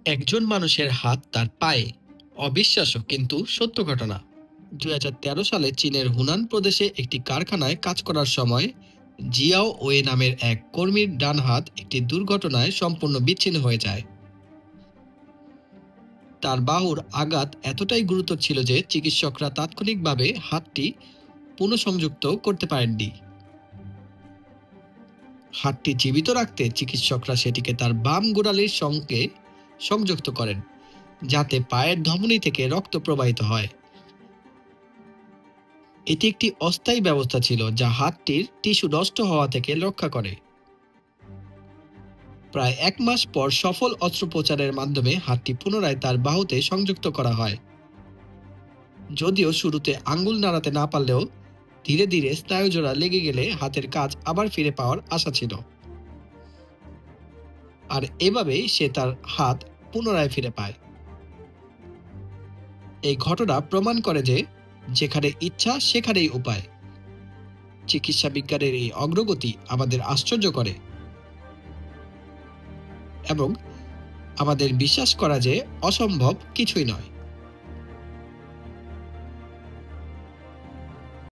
একজন মানুষের হাত তার পায়ে। অবিশ্বাস্য কিন্তু সত্য ঘটনা। 2013 সালে চীনের হুনান প্রদেশে একটি কারখানায় কাজ করার সময় জিয়াও ওয়ে নামের এক কর্মীর ডান হাত একটি দুর্ঘটনায় সম্পূর্ণ বিচ্ছিন্ন হয়ে যায়। তার বাহুর আঘাত এতটাই গুরুতর ছিল যে চিকিৎসকরা তাৎক্ষণিকভাবে হাতটি পুনঃসংযুক্ত করতে পারেননি। হাতটি জীবিত রাখতে চিকিৎসকরা সেটিকে তার বাম গোড়ালির সঙ্গে সংযুক্ত করেন, যাতে পায়ের ধমনী থেকে রক্ত প্রবাহিত হয়। এটি একটি অস্থায়ী ব্যবস্থা ছিল যা হাতটির টিস্যু নষ্ট হওয়া থেকে রক্ষা করে। প্রায় 1 মাস পর সফল অস্ত্রোপচারের মাধ্যমে হাতটি পুনরায় তার বাহুতে সংযুক্ত করা হয়। যদিও শুরুতে আঙ্গুল নাড়াতে না পারলেও ধীরে ধীরে স্নায়ুজোড়া লেগে গেলে হাতের কাজ আবার ফিরে পাওয়ার আশা ছিল। আর এভাবেই সে তার হাত পুনরায় ফিরে পায়। এই ঘটনা প্রমাণ করে যে যেখানে ইচ্ছা সেখানেই উপায়। চিকিৎসা বিজ্ঞানের এই অগ্রগতি আমাদের আশ্চর্য করে এবং আমাদের বিশ্বাস করা যে অসম্ভব কিছুই নয়।